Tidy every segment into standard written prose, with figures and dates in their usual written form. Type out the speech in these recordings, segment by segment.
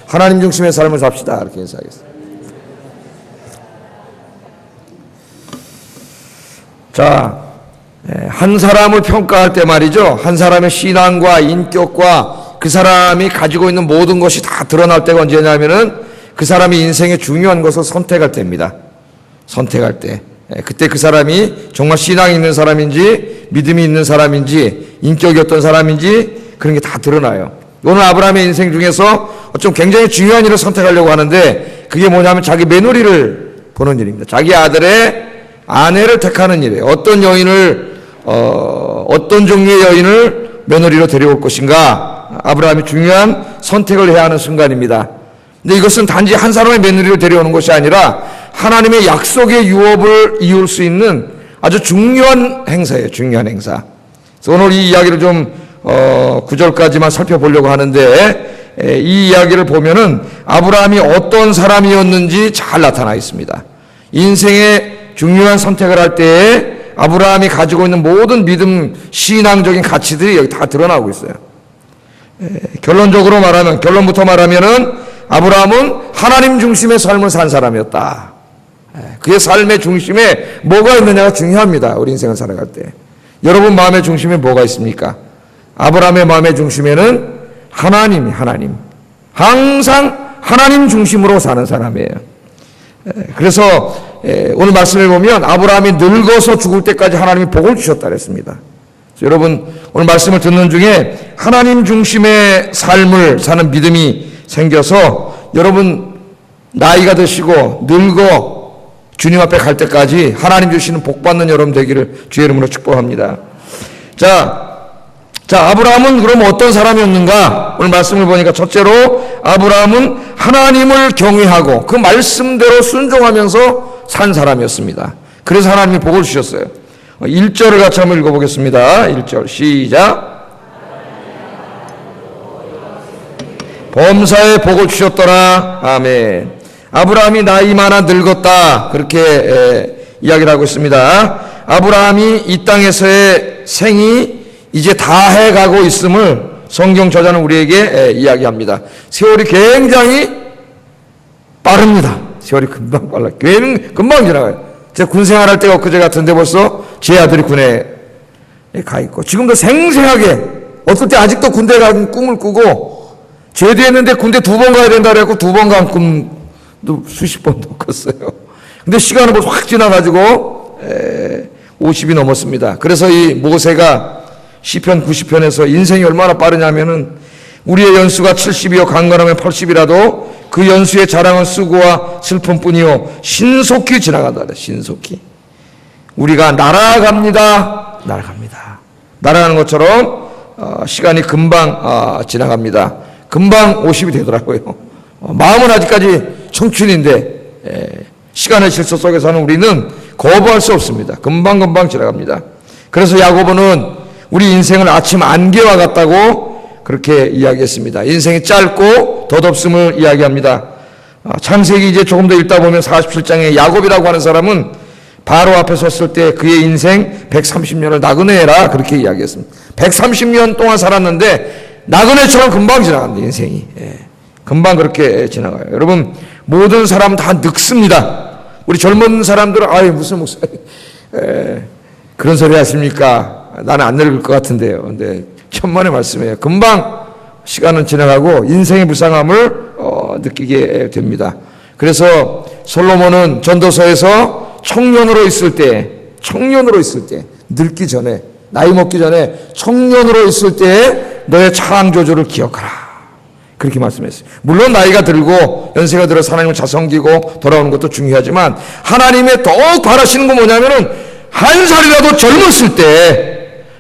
하나님 중심의 삶을 삽시다. 이렇게 인사하겠습니다. 자, 한 사람을 평가할 때 말이죠. 한 사람의 신앙과 인격과 그 사람이 가지고 있는 모든 것이 다 드러날 때가 언제냐면은 그 사람이 인생의 중요한 것을 선택할 때입니다. 선택할 때. 그때 그 사람이 정말 신앙이 있는 사람인지 믿음이 있는 사람인지 인격이 어떤 사람인지 그런 게 다 드러나요. 오늘 아브라함의 인생 중에서 좀 굉장히 중요한 일을 선택하려고 하는데 그게 뭐냐면 자기 며느리를 보는 일입니다. 자기 아들의 아내를 택하는 일이에요. 어떤 여인을 어떤 종류의 여인을 며느리로 데려올 것인가 아브라함이 중요한 선택을 해야 하는 순간입니다. 근데 이것은 단지 한 사람의 며느리를 데려오는 것이 아니라 하나님의 약속의 유업을 이룰 수 있는 아주 중요한 행사예요. 중요한 행사. 그래서 오늘 이 이야기를 좀 9절까지만 살펴보려고 하는데 이 이야기를 보면은 아브라함이 어떤 사람이었는지 잘 나타나 있습니다. 인생의 중요한 선택을 할 때에 아브라함이 가지고 있는 모든 믿음, 신앙적인 가치들이 여기 다 드러나고 있어요. 결론적으로 말하면, 결론부터 말하면은 아브라함은 하나님 중심의 삶을 산 사람이었다. 그의 삶의 중심에 뭐가 있느냐가 중요합니다. 우리 인생을 살아갈 때. 여러분 마음의 중심에 뭐가 있습니까? 아브라함의 마음의 중심에는 하나님. 항상 하나님 중심으로 사는 사람이에요. 그래서 오늘 말씀을 보면 아브라함이 늙어서 죽을 때까지 하나님이 복을 주셨다 그랬습니다. 여러분 오늘 말씀을 듣는 중에 하나님 중심의 삶을 사는 믿음이 생겨서 여러분 나이가 드시고 늙어 주님 앞에 갈 때까지 하나님 주시는 복 받는 여러분 되기를 주의 이름으로 축복합니다. 자, 아브라함은 그럼 어떤 사람이었는가? 오늘 말씀을 보니까 첫째로 아브라함은 하나님을 경외하고 그 말씀대로 순종하면서 산 사람이었습니다. 그래서 하나님이 복을 주셨어요. 1절을 같이 한번 읽어보겠습니다. 1절 시작. 범사에 복을 주셨더라. 아멘. 아브라함이 나이 많아 늙었다. 그렇게 이야기를 하고 있습니다. 아브라함이 이 땅에서의 생이 이제 다 해가고 있음을 성경 저자는 우리에게 이야기합니다. 세월이 굉장히 빠릅니다. 세월이 금방 빨라요. 금방 지나가요. 제가 군 생활할 때가 엊그제 같은데 벌써 제 아들이 군에 가 있고 지금도 생생하게 어떨 때 아직도 군대 가는 꿈을 꾸고 제대했는데 군대 2번 가야 된다 그래갖고 2번 간 꿈도 수십 번도 꿨어요. 근데 시간은 벌써 확 지나가지고 50이 넘었습니다. 그래서 이 모세가 시편 90편에서 인생이 얼마나 빠르냐면은 우리의 연수가 70이요 강건하면 80이라도 그 연수의 자랑은 수고와 슬픔뿐이요 신속히 지나간다. 신속히 우리가 날아갑니다. 날아가는 것처럼 시간이 금방 지나갑니다. 금방 50이 되더라고요. 마음은 아직까지 청춘인데 시간의 질서 속에서는 우리는 거부할 수 없습니다. 금방 지나갑니다. 그래서 야고보는 우리 인생을 아침 안개와 같다고 그렇게 이야기했습니다. 인생이 짧고 덧없음을 이야기합니다. 창세기 이제 조금 더 읽다 보면 47장에 야곱이라고 하는 사람은 바로 앞에 섰을 때 그의 인생 130년을 나그네라 그렇게 이야기했습니다. 130년 동안 살았는데 나그네처럼 금방 지나갑니다. 인생이. 금방 그렇게 지나가요. 여러분 모든 사람 다 늙습니다. 우리 젊은 사람들은 무슨 목사님 그런 소리 하십니까? 나는 안 늙을 것 같은데요. 근데 천만의 말씀이에요. 금방 시간은 지나가고 인생의 불쌍함을 느끼게 됩니다. 그래서 솔로몬은 전도서에서 청년으로 있을 때 늙기 전에 나이 먹기 전에 청년으로 있을 때 너의 창조주를 기억하라. 그렇게 말씀했어요. 물론 나이가 들고 연세가 들어서 하나님을 자성기고 돌아오는 것도 중요하지만 하나님의 더욱 바라시는 건 뭐냐면은 한 살이라도 젊었을 때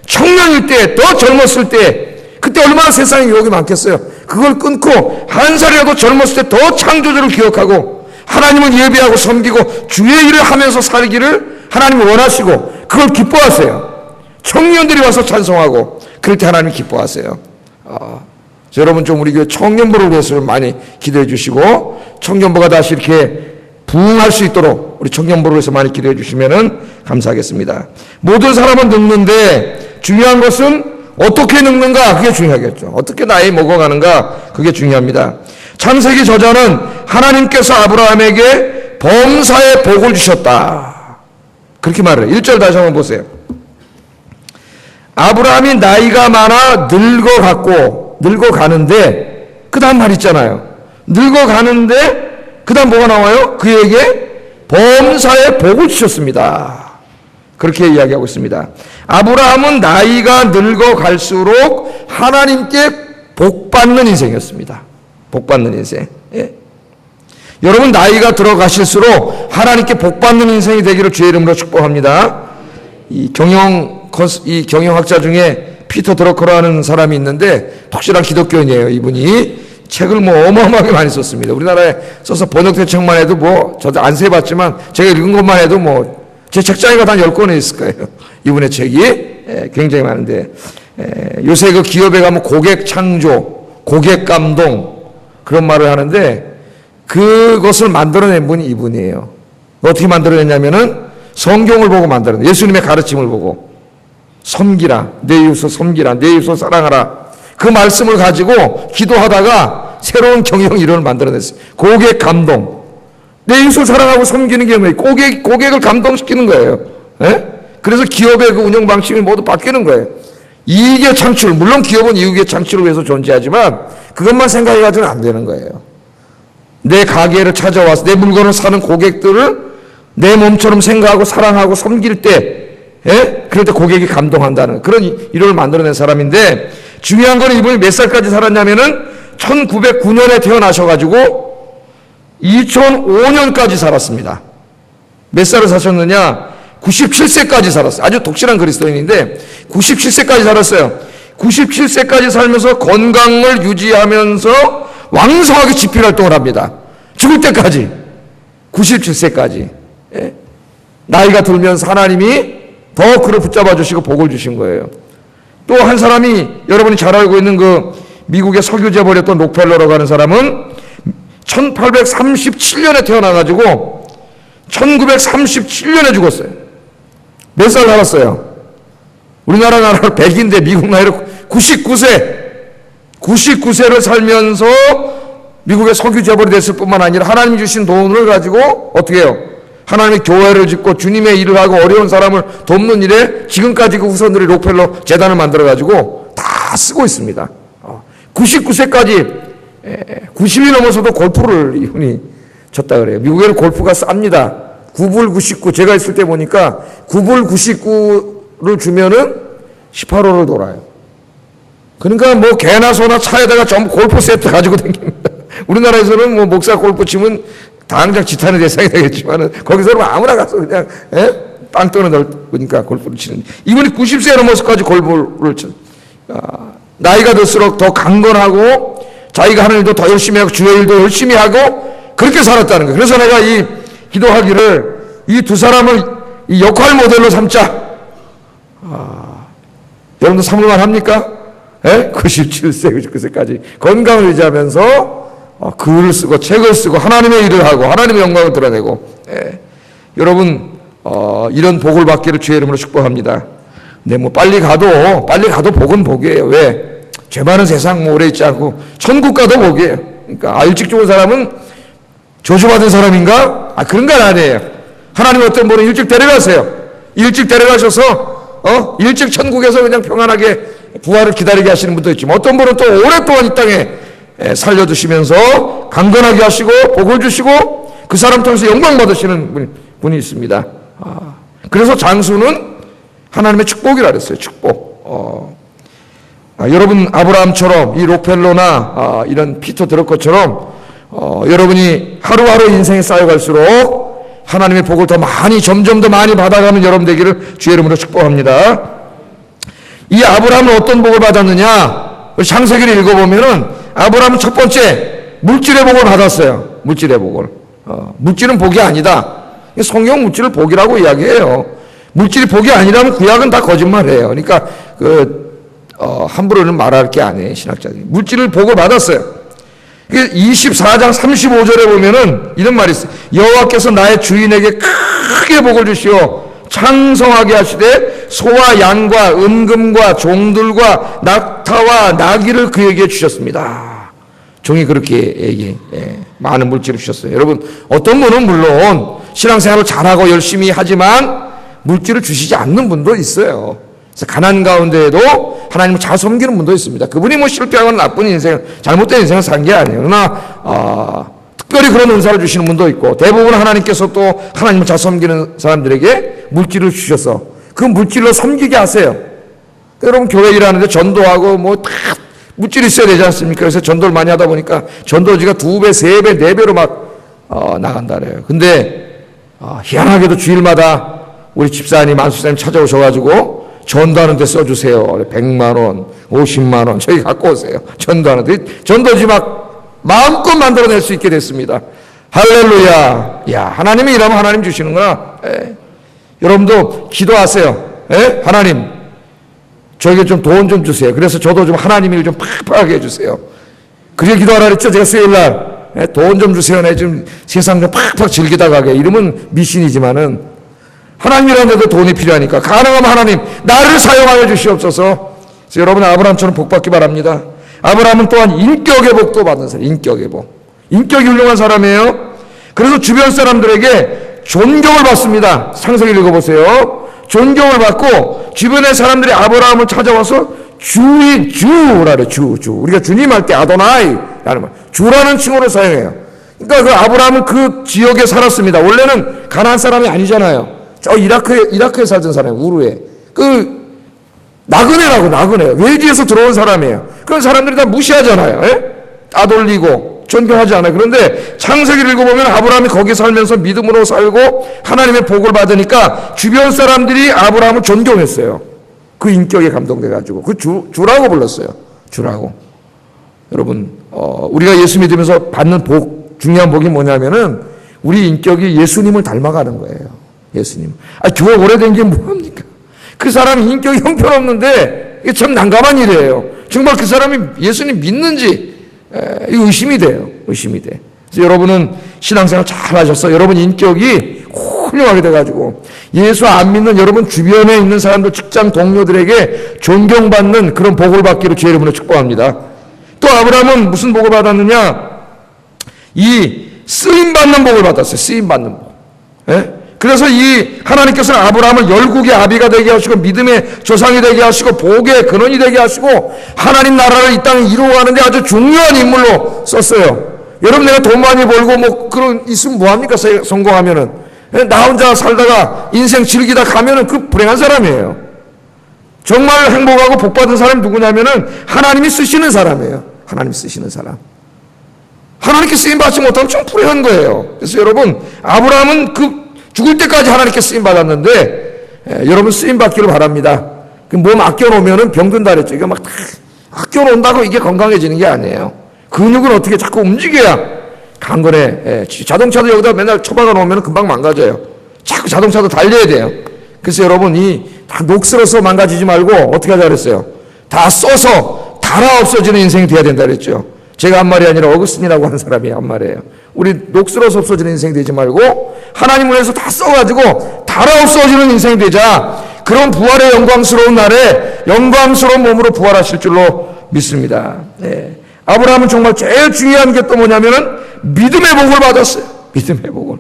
청년일 때, 더 젊었을 때, 그때 얼마나 세상에 유혹이 많겠어요. 그걸 끊고 한 살이라도 젊었을 때 더 창조주를 기억하고 하나님을 예배하고 섬기고 주의 일을 하면서 살기를 하나님이 원하시고 그걸 기뻐하세요. 청년들이 와서 찬송하고 그럴 때 하나님이 기뻐하세요. 여러분 좀 우리 교회 청년부를 위해서 많이 기도해 주시고 청년부가 다시 이렇게 부흥할 수 있도록 우리 청년부를 위해서 많이 기도해 주시면 감사하겠습니다. 모든 사람은 늙는데 중요한 것은 어떻게 늙는가 그게 중요하겠죠. 어떻게 나이 먹어가는가 그게 중요합니다. 창세기 저자는 하나님께서 아브라함에게 범사의 복을 주셨다, 그렇게 말해요. 1절 다시 한번 보세요. 아브라함이 나이가 많아 늙어가는데, 그 다음 말 있잖아요. 늙어가는데 그 다음 뭐가 나와요? 그에게 범사의 복을 주셨습니다. 그렇게 이야기하고 있습니다. 아브라함은 나이가 늙어갈수록 하나님께 복받는 인생이었습니다. 복받는 인생. 예. 여러분, 나이가 들어가실수록 하나님께 복받는 인생이 되기를 주의 이름으로 축복합니다. 이 경영학자 중에 피터 드러커라는 사람이 있는데 확실한 기독교인이에요. 이분이 책을 어마어마하게 많이 썼습니다. 우리나라에 써서 번역된 책만 해도 저도 안 세봤지만 제가 읽은 것만 해도 제 책장에 한 10권에 있을 거예요. 이분의 책이 굉장히 많은데, 요새 그 기업에 가면 고객 창조, 고객 감동 그런 말을 하는데, 그것을 만들어낸 분이 이분이에요. 어떻게 만들어냈냐면은 성경을 보고 만들어낸, 예수님의 가르침을 보고 섬기라, 내 이웃을 섬기라, 내 이웃을 사랑하라, 그 말씀을 가지고 기도하다가 새로운 경영 이론을 만들어냈어요. 고객 감동. 내 이웃을 사랑하고 섬기는 게 뭐예요? 고객을 감동시키는 거예요. 예? 그래서 기업의 그 운영 방식이 모두 바뀌는 거예요. 이익의 창출, 물론 기업은 이익의 창출을 위해서 존재하지만 그것만 생각해가지고는 안 되는 거예요. 내 가게를 찾아와서 내 물건을 사는 고객들을 내 몸처럼 생각하고 사랑하고 섬길 때, 예? 그럴 때 고객이 감동한다는 그런 이론을 만들어낸 사람인데, 중요한 건 이분이 몇 살까지 살았냐면은 1909년에 태어나셔가지고 2005년까지 살았습니다. 몇 살을 사셨느냐? 97세까지 살았어요. 아주 독실한 그리스도인인데 97세까지 살았어요. 97세까지 살면서 건강을 유지하면서 왕성하게 집필활동을 합니다. 죽을 때까지. 97세까지. 예? 나이가 들면서 하나님이 더 그를 붙잡아 주시고 복을 주신 거예요. 또 한 사람이 여러분이 잘 알고 있는 그 미국의 석유 재벌이었던 록펠러라고 하는 사람은 1837년에 태어나가지고 1937년에 죽었어요. 몇 살 살았어요? 우리나라 나라로 100인데 미국 나이로 99세를 살면서 미국의 석유 재벌이 됐을 뿐만 아니라 하나님 주신 돈을 가지고 어떻게 해요? 하나님의 교회를 짓고 주님의 일을 하고 어려운 사람을 돕는 일에 지금까지 그 후손들이 록펠러 재단을 만들어가지고 다 쓰고 있습니다. 99세까지 90이 넘어서도 골프를 이분이 쳤다 그래요. 미국에는 골프가 쌉니다. 9불 99, 제가 있을 때 보니까 9불 99를 주면은 18홀을 돌아요. 그러니까 개나 소나 차에다가 전부 골프 세트 가지고 다닙니다. 우리나라에서는 목사 골프 치면 당장 지탄의 대상이 되겠지만은 거기서는 아무나 가서 그냥 땅 떠는 넓으니까 골프를 치는. 이분이 90세 넘어서까지 골프를 쳐. 나이가 들수록 더 강건하고 자기가 하는 일도 더 열심히 하고 주의 일도 열심히 하고 그렇게 살았다는 거예요. 그래서 내가 이 기도하기를 이 두 사람을 이 역할 모델로 삼자. 여러분도 삼을만 합니까? 97세, 99세까지 건강을 유지하면서 글을 쓰고 책을 쓰고 하나님의 일을 하고 하나님의 영광을 드러내고, 여러분 이런 복을 받기를 주의 이름으로 축복합니다. 네, 빨리 가도 복은 복이에요. 왜? 죄 많은 세상 오래 있지 않고 천국 가도 복이에요. 그러니까 일찍 죽은 사람은 저주받은 사람인가? 그런 건 아니에요. 하나님 어떤 분은 일찍 데려가세요. 일찍 데려가셔서 일찍 천국에서 그냥 평안하게 부활을 기다리게 하시는 분도 있지만, 어떤 분은 또 오랫동안 이 땅에 살려두시면서 강건하게 하시고 복을 주시고 그 사람 통해서 영광 받으시는 분이 있습니다. 그래서 장수는 하나님의 축복이라 그랬어요. 축복. 여러분 아브라함처럼 이 록펠러나 이런 피터 드러커처럼 여러분이 하루하루 인생에 쌓여갈수록 하나님의 복을 더 많이 점점 더 많이 받아가는 여러분 되기를 주의 이름으로 축복합니다. 이 아브라함은 어떤 복을 받았느냐? 창세기를 읽어보면은 아브라함은 첫 번째 물질의 복을 받았어요. 물질의 복을. 물질은 복이 아니다. 성경 물질을 복이라고 이야기해요. 물질이 복이 아니라면 구약은 다 거짓말이에요. 그러니까 함부로는 말할 게 아니에요. 신학자들이. 물질을 복을 받았어요. 24장 35절에 보면은 이런 말이 있어요. 여호와께서 나의 주인에게 크게 복을 주시오 창성하게 하시되 소와 양과 은금과 종들과 낙타와 나귀를 그에게 주셨습니다. 종이 그렇게 많은 물질을 주셨어요. 여러분, 어떤 분은 물론 신앙생활을 잘하고 열심히 하지만 물질을 주시지 않는 분도 있어요. 그래서 가난 가운데에도 하나님을 잘 섬기는 분도 있습니다. 그분이 뭐 실패하거나 나쁜 인생, 잘못된 인생을 산 게 아니에요. 그러나 특별히 그런 은사를 주시는 분도 있고, 대부분 하나님께서 또 하나님을 잘 섬기는 사람들에게 물질을 주셔서 그 물질로 섬기게 하세요. 여러분, 교회 일하는데 전도하고 뭐 다 물질이 있어야 되지 않습니까? 그래서 전도를 많이 하다 보니까 전도지가 2배, 3배, 4배로 막 나간다 그래요. 근데 희한하게도 주일마다 우리 집사님, 안수사님 찾아오셔가지고 전도하는 데 써주세요. 100만 원, 50만 원 저희 갖고 오세요. 전도하는 데. 전도지 막 마음껏 만들어낼 수 있게 됐습니다. 할렐루야. 야, 하나님이 일하면 하나님 주시는구나. 여러분도 기도하세요. 하나님, 저에게 좀 돈 좀 주세요. 그래서 저도 좀 하나님 일 좀 팍팍하게 해주세요. 그렇게 기도하라 그랬죠. 제가 수요일날 돈 좀 주세요. 내 지금 세상 좀 팍팍 즐기다 가게. 이름은 미신이지만은 하나님이라는데도 돈이 필요하니까 가능하면 하나님 나를 사용하여 주시옵소서. 그래서 여러분, 아브라함처럼 복 받기 바랍니다. 아브라함은 또한 인격의 복도 받는 사람. 인격의 복. 인격이 훌륭한 사람이에요. 그래서 주변 사람들에게 존경을 받습니다. 창세기 읽어보세요. 존경을 받고 주변의 사람들이 아브라함을 찾아와서 주인, 주라 그래. 주. 우리가 주님 할 때 아도나이 라는 말. 주라는 칭호를 사용해요. 그러니까 그 아브라함은 그 지역에 살았습니다. 원래는 가나안 사람이 아니잖아요. 저 이라크에 살던 사람이에요. 우르에. 나그네. 외지에서 들어온 사람이에요. 그런 사람들이 다 무시하잖아요. 따돌리고 존경하지 않아요. 그런데 창세기를 읽어보면 아브라함이 거기 살면서 믿음으로 살고 하나님의 복을 받으니까 주변 사람들이 아브라함을 존경했어요. 그 인격에 감동돼가지고 그 주라고 불렀어요. 주라고. 여러분, 우리가 예수 믿으면서 받는 복, 중요한 복이 뭐냐면은 우리 인격이 예수님을 닮아가는 거예요. 예수님. 교회 오래된 게 뭐합니까? 그 사람이 인격이 형편없는데 이게 참 난감한 일이에요. 정말 그 사람이 예수님 믿는지 의심이 돼요. 그래서 여러분은 신앙생활 잘 하셔서 여러분 인격이 훌륭하게 돼가지고 예수 안 믿는 여러분 주변에 있는 사람들, 직장 동료들에게 존경받는 그런 복을 받기로 주의 이름으로 축복합니다. 또 아브라함은 무슨 복을 받았느냐? 이 쓰임받는 복을 받았어요. 쓰임받는 복. 그래서 이 하나님께서는 아브라함을 열국의 아비가 되게 하시고 믿음의 조상이 되게 하시고 복의 근원이 되게 하시고 하나님 나라를 이 땅에 이루어가는데 아주 중요한 인물로 썼어요. 여러분, 내가 돈 많이 벌고 뭐 그런 있으면 뭐합니까? 성공하면은 나 혼자 살다가 인생 즐기다 가면은 그 불행한 사람이에요. 정말 행복하고 복 받은 사람이 누구냐면은 하나님이 쓰시는 사람이에요. 하나님이 쓰시는 사람. 하나님께 쓰임 받지 못하면 좀 불행한 거예요. 그래서 여러분, 아브라함은 죽을 때까지 하나님께 쓰임 받았는데 여러분 쓰임 받기를 바랍니다. 몸 아껴놓으면 병든다 그랬죠. 이거 막 아껴놓는다고 이게 건강해지는 게 아니에요. 근육을 어떻게 자꾸 움직여야 강건해. 자동차도 여기다 맨날 처박아 놓으면 금방 망가져요. 자꾸 자동차도 달려야 돼요. 그래서 여러분이 다 녹슬어서 망가지지 말고 어떻게 하자 그랬어요? 다 써서 달아 없어지는 인생이 돼야 된다 그랬죠. 제가 한 말이 아니라 어거스틴이라고 하는 사람이 한 말이에요. 우리 녹슬어서 없어지는 인생이 되지 말고 하나님을 위해서 다 써가지고 달아 없어지는 인생이 되자. 그런 부활의 영광스러운 날에 영광스러운 몸으로 부활하실 줄로 믿습니다. 아브라함은 정말 제일 중요한 게 또 뭐냐면은 믿음의 복을 받았어요. 믿음의 복을.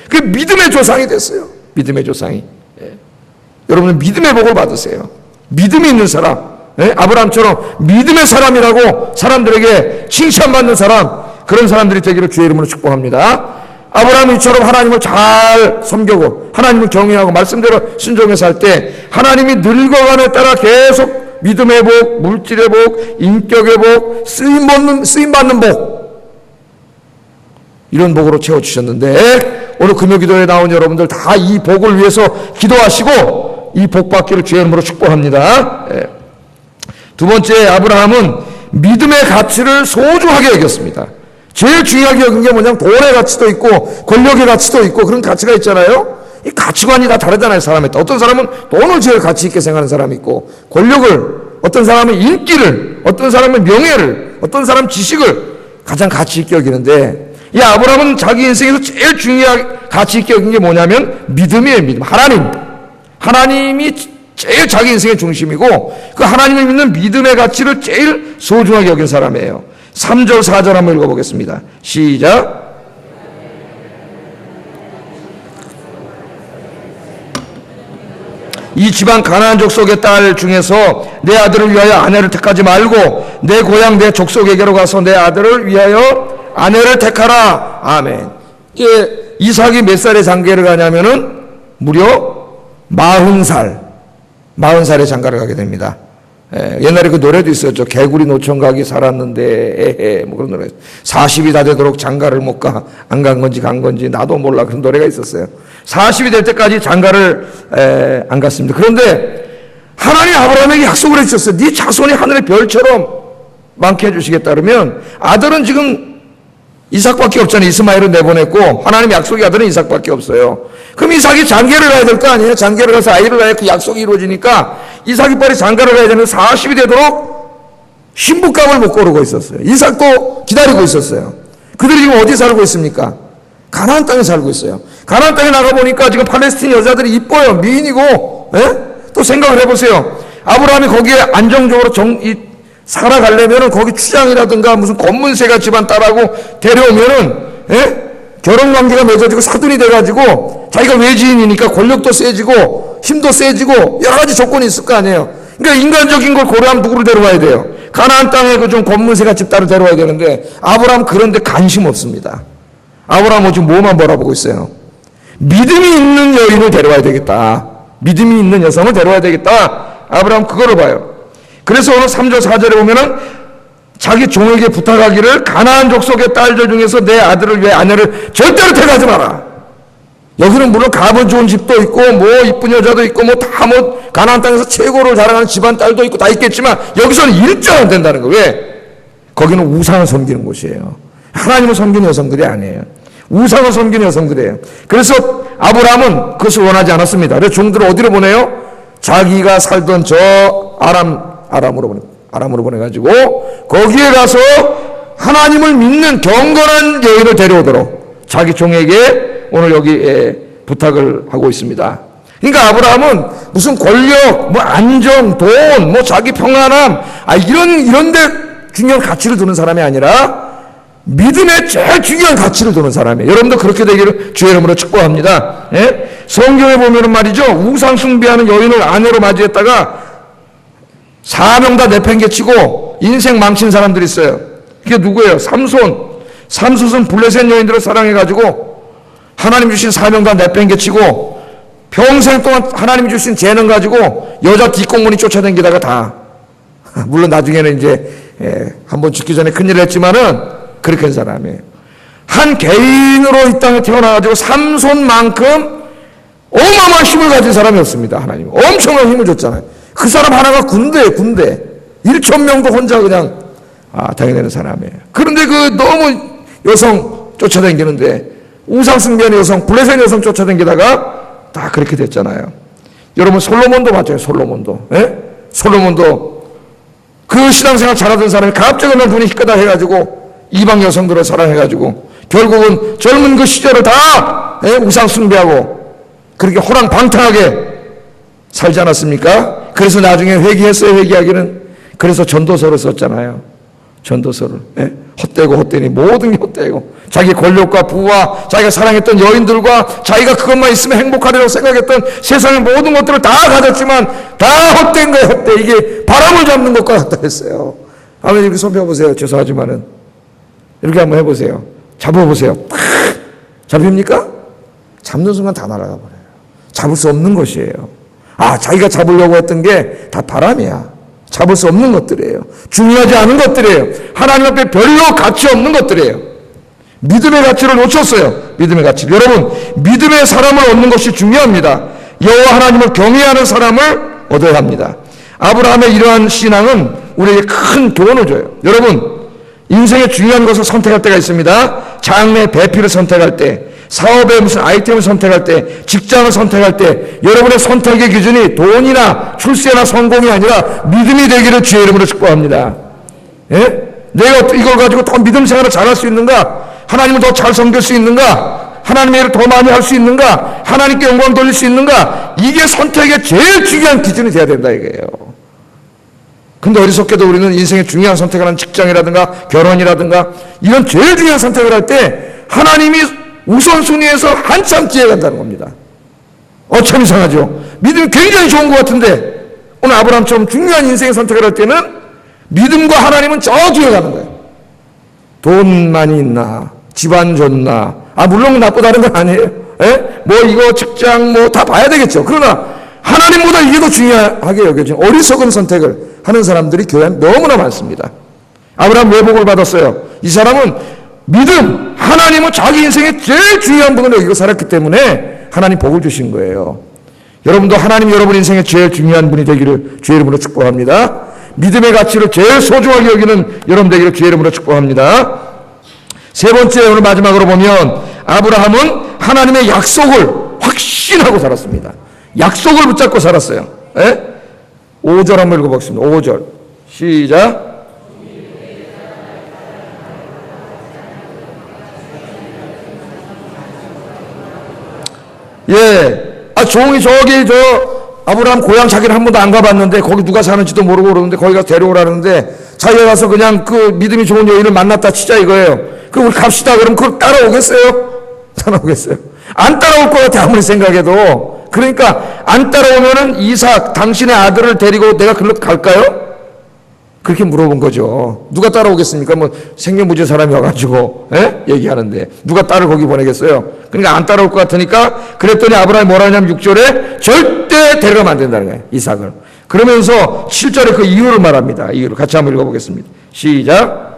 그 믿음의 조상이 됐어요. 믿음의 조상이. 여러분은 믿음의 복을 받으세요. 믿음이 있는 사람. 아브라함처럼 믿음의 사람이라고 사람들에게 칭찬받는 사람, 그런 사람들이 되기를 주의 이름으로 축복합니다. 아브라함이 이처럼 하나님을 잘 섬기고 하나님을 경외하고 말씀대로 순종해서 살 때 하나님이 늙어감에 따라 계속 믿음의 복, 물질의 복, 인격의 복, 쓰임받는 복, 이런 복으로 채워주셨는데 오늘 금요기도에 나온 여러분들 다 이 복을 위해서 기도하시고 이 복 받기를 주의 이름으로 축복합니다. 두 번째, 아브라함은 믿음의 가치를 소중하게 여겼습니다. 제일 중요하게 여긴 게 뭐냐면 돈의 가치도 있고 권력의 가치도 있고 그런 가치가 있잖아요. 이 가치관이 다 다르잖아요. 사람에 따라. 어떤 사람은 돈을 제일 가치 있게 생각하는 사람이 있고, 권력을, 어떤 사람은 인기를, 어떤 사람은 명예를, 어떤 사람은 지식을 가장 가치 있게 여기는데, 이 아브라함은 자기 인생에서 제일 중요하게 가치 있게 여긴 게 뭐냐면 믿음이에요. 믿음. 하나님이 제일 자기 인생의 중심이고 그 하나님을 믿는 믿음의 가치를 제일 소중하게 여긴 사람이에요. 3절 4절 한번 읽어보겠습니다. 시작. 이 집안 가나안 족속의 딸 중에서 내 아들을 위하여 아내를 택하지 말고 내 고향 내 족속에게로 가서 내 아들을 위하여 아내를 택하라. 아멘. 이게 이삭이 몇 살에 장가를 가냐면은 무려 40살에 장가를 가게 됩니다. 옛날에 그 노래도 있었죠. 개구리 노총각이 살았는데 뭐 그런 노래. 40이 다 되도록 장가를 못 가. 안 간 건지 간 건지 나도 몰라. 그런 노래가 있었어요. 40이 될 때까지 장가를 안 갔습니다. 그런데 하나님 아브라함에게 약속을 해주셨어요. 네 자손이 하늘의 별처럼 많게 해주시겠다. 그러면 아들은 지금 이삭밖에 없잖아요. 이스마엘은 내보냈고 하나님 약속의 아들은 이삭밖에 없어요. 그럼 이삭이 장가를 가야 될 거 아니에요? 장가를 가서 아이를 낳아야 그 약속이 이루어지니까 이삭이 빨리 장가를 가야 되는데 40이 되도록 신부감을 못 고르고 있었어요. 이삭도 기다리고 있었어요. 그들이 지금 어디 살고 있습니까? 가나안 땅에 살고 있어요. 가나안 땅에 나가보니까 지금 팔레스틴 여자들이 이뻐요. 미인이고. 또 생각을 해보세요. 아브라함이 거기에 안정적으로 살아가려면은 거기 추장이라든가 무슨 검문세가 집안 딸하고 데려오면은 결혼관계가 맺어지고 사돈이 돼가지고 자기가 외지인이니까 권력도 세지고 힘도 세지고 여러 가지 조건이 있을 거 아니에요. 그러니까 인간적인 걸 고려하면 누구를 데려와야 돼요? 가나안 땅에 그 좀 검문세가 집딸을 데려와야 되는데 아브라함 그런데 관심 없습니다. 아브라함은 지금 뭐만 바라보고 있어요? 믿음이 있는 여인을 데려와야 되겠다. 믿음이 있는 여성을 데려와야 되겠다. 아브라함 그거를 봐요. 그래서 오늘 3절 4절에 보면은 자기 종에게 부탁하기를 가나안 족속의 딸들 중에서 내 아들을 위해 아내를 절대로 택하지 마라. 여기는 물론 가본 좋은 집도 있고 뭐 이쁜 여자도 있고 뭐 다 뭐 가나안 땅에서 최고로 자랑하는 집안 딸도 있고 다 있겠지만 여기서는 일절 안 된다는 거예요. 왜? 거기는 우상을 섬기는 곳이에요. 하나님을 섬기는 여성들이 아니에요. 우상을 섬기는 여성들이에요. 그래서 아브라함은 그것을 원하지 않았습니다. 그래서 종들을 어디로 보내요? 자기가 살던 저 아람으로 보내가지고 거기에 가서 하나님을 믿는 경건한 여인을 데려오도록 자기 종에게 오늘 여기 부탁을 하고 있습니다. 그러니까 아브라함은 무슨 권력, 뭐 안정, 돈, 뭐 자기 평안함, 이런데 중요한 가치를 두는 사람이 아니라 믿음의 제일 중요한 가치를 두는 사람이에요. 여러분도 그렇게 되기를 주의 이름으로 축복합니다. 성경에 보면은 말이죠, 우상 숭배하는 여인을 아내로 맞이했다가 4명 다 내팽개치고 인생 망친 사람들이 있어요. 그게 누구예요? 삼손은 블레셋 여인들을 사랑해가지고 하나님 주신 4명 다 내팽개치고 평생 동안 하나님 주신 재능 가지고 여자 뒷공문이 쫓아다니다가 다, 물론 나중에는 이제 한번 죽기 전에 큰일을 했지만은 그렇게 한 사람이에요. 한 개인으로 이 땅에 태어나가지고 삼손만큼 어마어마한 힘을 가진 사람이 없습니다. 하나님 엄청난 힘을 줬잖아요. 그 사람 하나가 군대예요. 군대 1,000명도 혼자 그냥 당해내는 사람이에요. 그런데 그 너무 여성 쫓아다니는데 우상 숭배하는 여성, 블레셋 여성 쫓아다니다가 다 그렇게 됐잖아요. 여러분 솔로몬도 봤죠. 솔로몬도 그 신앙생활 잘하던 사람이 갑자기 어느 분이 희끄다 해가지고 이방 여성들을 사랑해가지고 결국은 젊은 그 시절을 다 우상 숭배하고 그렇게 호랑방탕하게 살지 않았습니까? 그래서 나중에 회개했어요. 회개하기는. 그래서 전도서를 썼잖아요. 전도서를. 헛되니 모든 게 헛되고 자기 권력과 부와 자기가 사랑했던 여인들과 자기가 그것만 있으면 행복하리라고 생각했던 세상의 모든 것들을 다 가졌지만 다 헛된 거예요. 헛돼. 이게 바람을 잡는 것과 같다 했어요. 한번 이렇게 손 펴보세요. 죄송하지만은 이렇게 한번 해보세요. 잡아보세요. 탁! 잡힙니까? 잡는 순간 다 날아가 버려요. 잡을 수 없는 것이에요. 자기가 잡으려고 했던 게 다 바람이야. 잡을 수 없는 것들이에요. 중요하지 않은 것들이에요. 하나님 앞에 별로 가치 없는 것들이에요. 믿음의 가치를 놓쳤어요. 믿음의 가치. 여러분, 믿음의 사람을 얻는 것이 중요합니다. 여호와 하나님을 경외하는 사람을 얻어야 합니다. 아브라함의 이러한 신앙은 우리에게 큰 교훈을 줘요. 여러분, 인생의 중요한 것을 선택할 때가 있습니다. 장래 배필을 선택할 때, 사업의 무슨 아이템을 선택할 때, 직장을 선택할 때 여러분의 선택의 기준이 돈이나 출세나 성공이 아니라 믿음이 되기를 주의 이름으로 축복합니다. 내가 이걸 가지고 더 믿음 생활을 잘할 수 있는가? 하나님을 더 잘 섬길 수 있는가? 하나님의 일을 더 많이 할 수 있는가? 하나님께 영광 돌릴 수 있는가? 이게 선택의 제일 중요한 기준이 돼야 된다 이거예요. 근데 어리석게도 우리는 인생의 중요한 선택을 하는 직장이라든가 결혼이라든가 이런 제일 중요한 선택을 할 때 하나님이 우선순위에서 한참 뒤에 간다는 겁니다. 참 이상하죠. 믿음이 굉장히 좋은 것 같은데 오늘 아브라함처럼 중요한 인생의 선택을 할 때는 믿음과 하나님은 저 뒤에 가는 거예요. 돈 많이 있나, 집안 좋나, 물론 나쁘다는 건 아니에요. 뭐 이거 직장 뭐 다 봐야 되겠죠. 그러나 하나님보다 이게 더 중요하게 여겨지는 어리석은 선택을 하는 사람들이 교회에 너무나 많습니다. 아브라함 왜 복을 받았어요? 이 사람은 믿음, 하나님은 자기 인생의 제일 중요한 분으로 여기고 살았기 때문에 하나님 복을 주신 거예요. 여러분도 하나님 여러분 인생의 제일 중요한 분이 되기를 주의 이름으로 축복합니다. 믿음의 가치를 제일 소중하게 여기는 여러분 되기를 주의 이름으로 축복합니다. 세 번째, 오늘 마지막으로 보면 아브라함은 하나님의 약속을 확신하고 살았습니다. 약속을 붙잡고 살았어요. 5절 한번 읽어보겠습니다. 5절 시작. 종이 저기 아브라함 고향 자기는 한 번도 안 가봤는데 거기 누가 사는지도 모르고 그러는데 거기 가서 데려오라는데 자기가 가서 그냥 그 믿음이 좋은 여인을 만났다 치자 이거예요. 그럼 우리 갑시다. 그럼 그걸 따라오겠어요? 따라오겠어요? 안 따라올 것 같아 아무리 생각해도. 그러니까 안 따라오면은 이삭 당신의 아들을 데리고 내가 글로 갈까요? 그렇게 물어본 거죠. 누가 따라오겠습니까? 뭐 생명부재 사람이 와가지고 얘기하는데 누가 딸을 거기 보내겠어요? 그러니까 안 따라올 것 같으니까 그랬더니 아브라함이 뭐라 하냐면 6절에 절대 데려가면 안 된다는 거예요. 이삭을. 그러면서 7절에 그 이유를 말합니다. 이유를 같이 한번 읽어보겠습니다. 시작.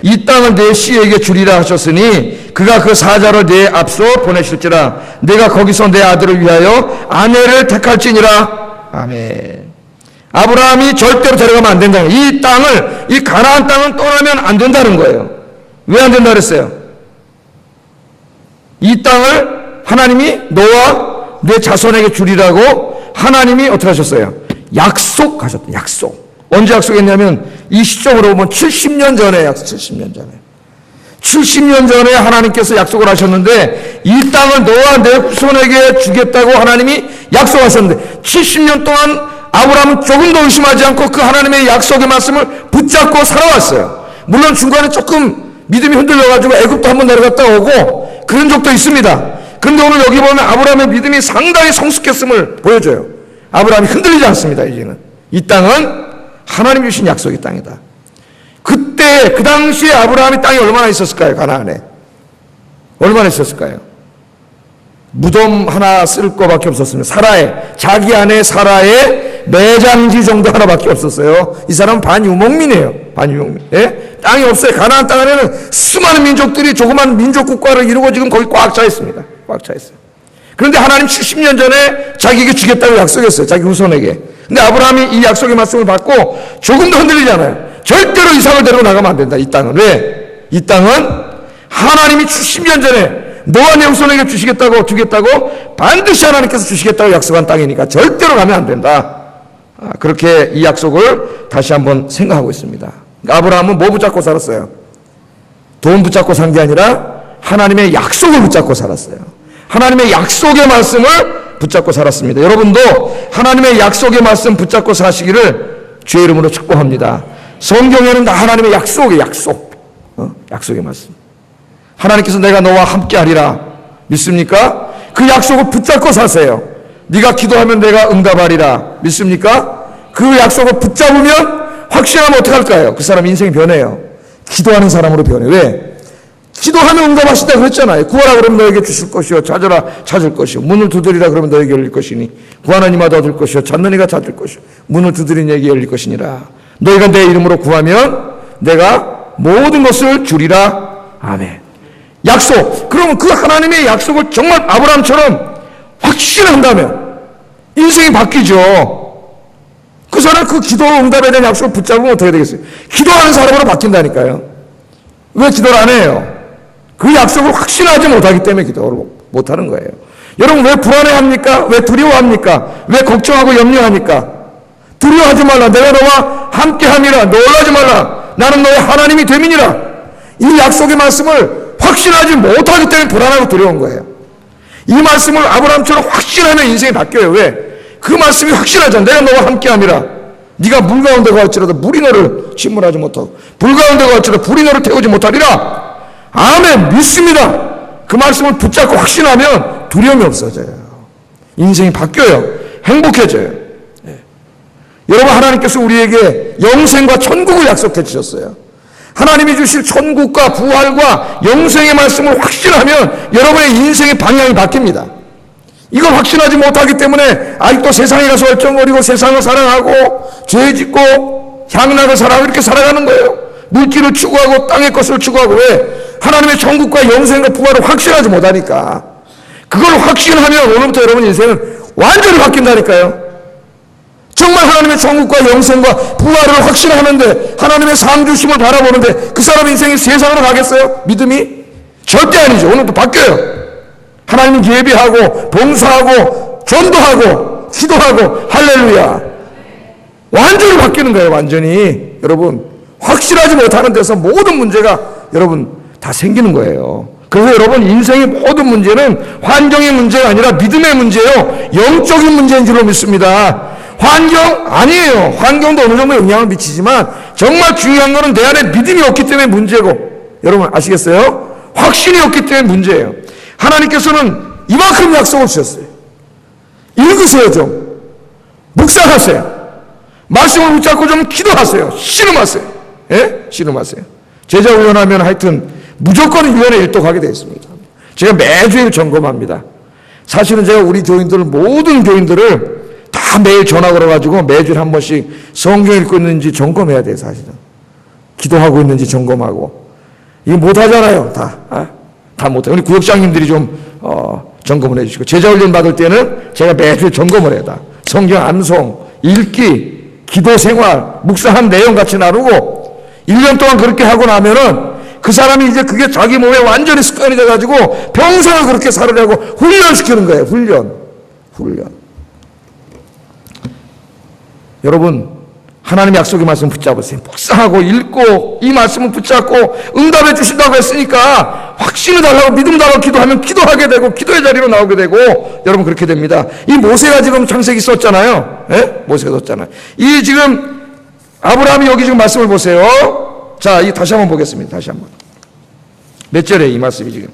이 땅을 내 씨에게 주리라 하셨으니 그가 그 사자를 내 앞서 보내실지라 내가 거기서 내 아들을 위하여 아내를 택할지니라. 아멘. 아브라함이 절대로 데려가면 안 된다는 거예요. 이 땅을, 이 가나안 땅은 떠나면 안 된다는 거예요. 왜 안 된다 그랬어요? 이 땅을 하나님이 너와 내 자손에게 주리라고 하나님이 어떻게 하셨어요? 약속하셨다. 약속. 언제 약속했냐면 이 시점으로 보면 70년 전에 70년 전에 하나님께서 약속을 하셨는데 이 땅을 너와 내 후손에게 주겠다고 하나님이 약속하셨는데 70년 동안 아브라함은 조금도 의심하지 않고 그 하나님의 약속의 말씀을 붙잡고 살아왔어요. 물론 중간에 조금 믿음이 흔들려가지고 애굽도 한번 내려갔다 오고 그런 적도 있습니다. 그런데 오늘 여기 보면 아브라함의 믿음이 상당히 성숙했음을 보여줘요. 아브라함이 흔들리지 않습니다. 이제는 이 땅은 하나님 주신 약속의 땅이다. 그때 그 당시에 아브라함이 땅이 얼마나 있었을까요? 가나안에 얼마나 있었을까요? 무덤 하나 쓸 거밖에 없었습니다. 자기 아내 사라의 매장지 정도 하나밖에 없었어요. 이 사람은 반유목민이에요. 반유목민. 땅이 없어요. 가나안 땅 안에는 수많은 민족들이 조그만 민족 국가를 이루고 지금 거기 꽉 차 있습니다. 꽉 차 있어요. 그런데 하나님 70년 전에 자기에게 주겠다고 약속했어요. 자기 후손에게. 근데 아브라함이 이 약속의 말씀을 받고 조금도 흔들리지 않아요. 절대로 이삭을 데리고 나가면 안 된다. 이 땅은. 왜? 이 땅은 하나님이 70년 전에 너와 내 후손에게 주겠다고 반드시 하나님께서 주시겠다고 약속한 땅이니까 절대로 가면 안 된다. 그렇게 이 약속을 다시 한번 생각하고 있습니다. 그러니까 아브라함은 뭐 붙잡고 살았어요? 돈 붙잡고 산 게 아니라 하나님의 약속을 붙잡고 살았어요. 하나님의 약속의 말씀을 붙잡고 살았습니다. 여러분도 하나님의 약속의 말씀 붙잡고 사시기를 주의 이름으로 축복합니다. 성경에는 다 하나님의 약속의 약속의 말씀. 하나님께서 내가 너와 함께 하리라 믿습니까? 그 약속을 붙잡고 사세요. 네가 기도하면 내가 응답하리라 믿습니까? 그 약속을 붙잡으면 확신하면 어떡할까요? 그 사람 인생이 변해요. 기도하는 사람으로 변해. 왜? 기도하면 응답하신다 그랬잖아요. 구하라 그러면 너에게 주실 것이요 찾으라 찾을 것이요 문을 두드리라 그러면 너에게 열릴 것이니 구하는 이마다 얻을 것이요 찾는 이가 찾을 것이요 문을 두드린 이에게 열릴 것이니라. 너희가 내 이름으로 구하면 내가 모든 것을 주리라. 아멘. 약속. 그러면 그 하나님의 약속을 정말 아브라함처럼 확신한다면 인생이 바뀌죠. 그 사람 그 기도 응답에 대한 약속을 붙잡으면 어떻게 되겠어요? 기도하는 사람으로 바뀐다니까요. 왜 기도를 안 해요? 그 약속을 확신하지 못하기 때문에 기도를 못하는 거예요. 여러분 왜 불안해합니까? 왜 두려워합니까? 왜 걱정하고 염려합니까? 두려워하지 말라. 내가 너와 함께함이라. 놀라지 말라. 나는 너의 하나님이 됨이니라. 이 약속의 말씀을 확신하지 못하기 때문에 불안하고 두려운 거예요. 이 말씀을 아브라함처럼 확신하면 인생이 바뀌어요. 왜? 그 말씀이 확신하잖아. 내가 너와 함께함이라. 네가 물 가운데 갈지라도 물이 너를 침몰하지 못하고 불 가운데 갈지라도 불이 너를 태우지 못하리라. 아멘. 믿습니다. 그 말씀을 붙잡고 확신하면 두려움이 없어져요. 인생이 바뀌어요. 행복해져요. 네. 여러분, 하나님께서 우리에게 영생과 천국을 약속해 주셨어요. 하나님이 주실 천국과 부활과 영생의 말씀을 확신하면 여러분의 인생의 방향이 바뀝니다. 이걸 확신하지 못하기 때문에 아직도 세상에 가서 얼쩡거리고 세상을 사랑하고 죄 짓고 향락을 사랑하고 이렇게 살아가는 거예요. 물질을 추구하고 땅의 것을 추구하고. 왜? 하나님의 천국과 영생과 부활을 확신하지 못하니까. 그걸 확신하면 오늘부터 여러분 인생은 완전히 바뀐다니까요. 정말 하나님의 천국과 영생과 부활을 확신하는데, 하나님의 상주심을 바라보는데 그 사람 인생이 세상으로 가겠어요? 믿음이? 절대 아니죠. 오늘부터 바뀌어요. 하나님은 예배하고 봉사하고 전도하고 기도하고 할렐루야. 완전히 바뀌는 거예요. 완전히. 여러분, 확실하지 못하는 데서 모든 문제가 여러분 다 생기는 거예요. 그래서 여러분, 인생의 모든 문제는 환경의 문제가 아니라 믿음의 문제예요. 영적인 문제인 줄로 믿습니다. 환경 아니에요. 환경도 어느 정도 영향을 미치지만 정말 중요한 거는 내 안에 믿음이 없기 때문에 문제고, 여러분 아시겠어요? 확신이 없기 때문에 문제예요. 하나님께서는 이만큼 약속을 주셨어요. 읽으세요. 좀 묵상하세요. 말씀을 붙잡고 좀 기도하세요. 씨름하세요. 예? 씨름하세요. 제자 훈련하면 하여튼 무조건 1년에 1도 가게 되어 있습니다. 제가 매주일 점검합니다. 사실은 제가 우리 교인들, 모든 교인들을 다 매일 전화 걸어가지고 매주일 한 번씩 성경 읽고 있는지 점검해야 돼요. 사실은 기도하고 있는지 점검하고. 이거 못하잖아요. 다 못해요. 우리 구역장님들이 좀 점검을 해주시고, 제자훈련 받을 때는 제가 매주일 점검을 해요. 다 성경 암송, 읽기, 기도 생활, 묵상한 내용 같이 나누고 1년 동안 그렇게 하고 나면은 그 사람이 이제 그게 자기 몸에 완전히 습관이 돼가지고 평생을 그렇게 살으려고 훈련시키는 거예요. 훈련. 여러분, 하나님의 약속의 말씀 붙잡으세요. 묵상하고 읽고 이 말씀을 붙잡고 응답해 주신다고 했으니까 확신을 달라고, 믿음 달라고 기도하면 기도하게 되고 기도의 자리로 나오게 되고, 여러분 그렇게 됩니다. 이 모세가 지금 창세기 썼잖아요. 예? 모세가 썼잖아요. 이 지금 아브라함이 여기 지금 말씀을 보세요. 자, 이 다시 한번 보겠습니다. 다시 한번. 몇 절에 이 말씀이 지금?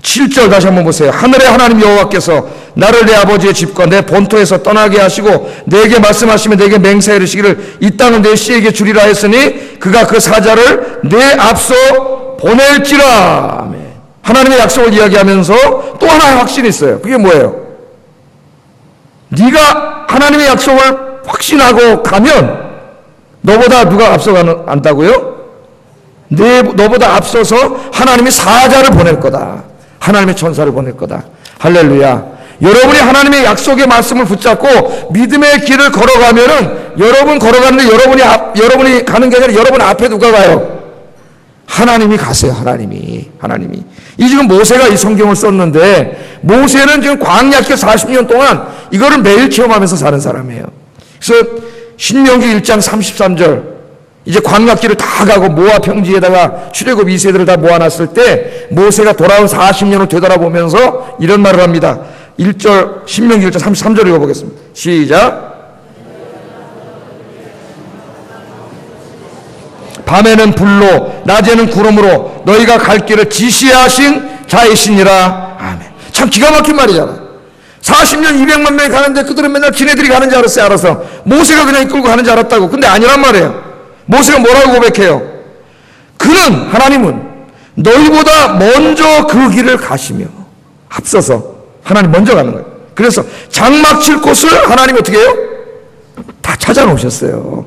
7절 다시 한번 보세요. 하늘의 하나님 여호와께서 나를 내 아버지의 집과 내 본토에서 떠나게 하시고 내게 말씀하시며 내게 맹세해 이르시기를 이 땅은 내 씨에게 주리라 했으니 그가 그 사자를 내 앞서 보낼지라. 아멘. 하나님의 약속을 이야기하면서 또 하나의 확신이 있어요. 그게 뭐예요? 네가 하나님의 약속을 확신하고 가면 너보다 누가 앞서간다고요? 너보다 앞서서 하나님이 사자를 보낼 거다. 하나님의 천사를 보낼 거다. 할렐루야. 여러분이 하나님의 약속의 말씀을 붙잡고 믿음의 길을 걸어가면은, 여러분 걸어가는데 여러분이 가는 게 아니라 여러분 앞에 누가 가요? 하나님이 가세요. 하나님이. 이 지금 모세가 이 성경을 썼는데, 모세는 지금 광야길 40년 동안 이거를 매일 체험하면서 사는 사람이에요. 그래서 신명기 1장 33절, 이제 광야길을 다 가고 모압 평지에다가 출애굽 2세들을 다 모아놨을 때 모세가 돌아온 40년을 되돌아보면서 이런 말을 합니다. 1절, 신명기 1장 33절 읽어보겠습니다. 시작. 밤에는 불로 낮에는 구름으로 너희가 갈 길을 지시하신 자이시니라. 아멘. 참 기가 막힌 말이잖아. 40년 200만 명이 가는데 그들은 맨날 지네들이 가는 줄 알았어요. 알아서 모세가 그냥 이끌고 가는 줄 알았다고. 근데 아니란 말이에요. 모세가 뭐라고 고백해요? 하나님은 너희보다 먼저 그 길을 가시며, 앞서서 하나님 먼저 가는 거예요. 그래서 장막 칠 곳을 하나님 어떻게 해요? 다 찾아놓으셨어요.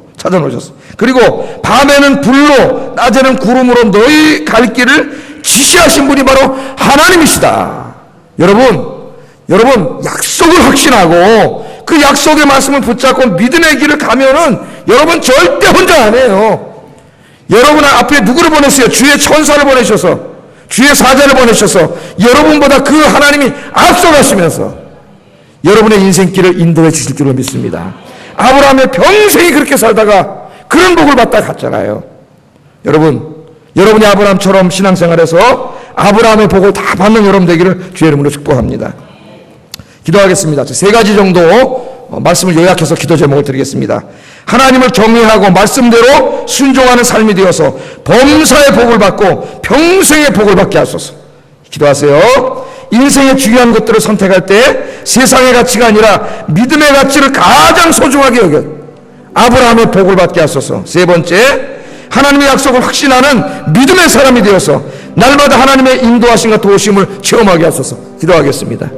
그리고 밤에는 불로 낮에는 구름으로 너희 갈 길을 지시하신 분이 바로 하나님이시다. 여러분 약속을 확신하고 그 약속의 말씀을 붙잡고 믿음의 길을 가면은 여러분 절대 혼자 안 해요. 여러분 앞에 누구를 보냈어요? 주의 천사를 보내셔서, 주의 사자를 보내셔서 여러분보다 그 하나님이 앞서가시면서 여러분의 인생길을 인도해 주실 줄로 믿습니다. 아브라함의 평생이 그렇게 살다가 그런 복을 받다 갔잖아요. 여러분이 아브라함처럼 신앙생활에서 아브라함의 복을 다 받는 여러분 되기를 주의 이름으로 축복합니다. 기도하겠습니다. 세 가지 정도 말씀을 요약해서 기도 제목을 드리겠습니다. 하나님을 경외하고 말씀대로 순종하는 삶이 되어서 범사의 복을 받고 평생의 복을 받게 하소서. 기도하세요. 인생의 중요한 것들을 선택할 때 세상의 가치가 아니라 믿음의 가치를 가장 소중하게 여겨 아브라함의 복을 받게 하소서. 세 번째, 하나님의 약속을 확신하는 믿음의 사람이 되어서 날마다 하나님의 인도하심과 도우심을 체험하게 하소서. 기도하겠습니다.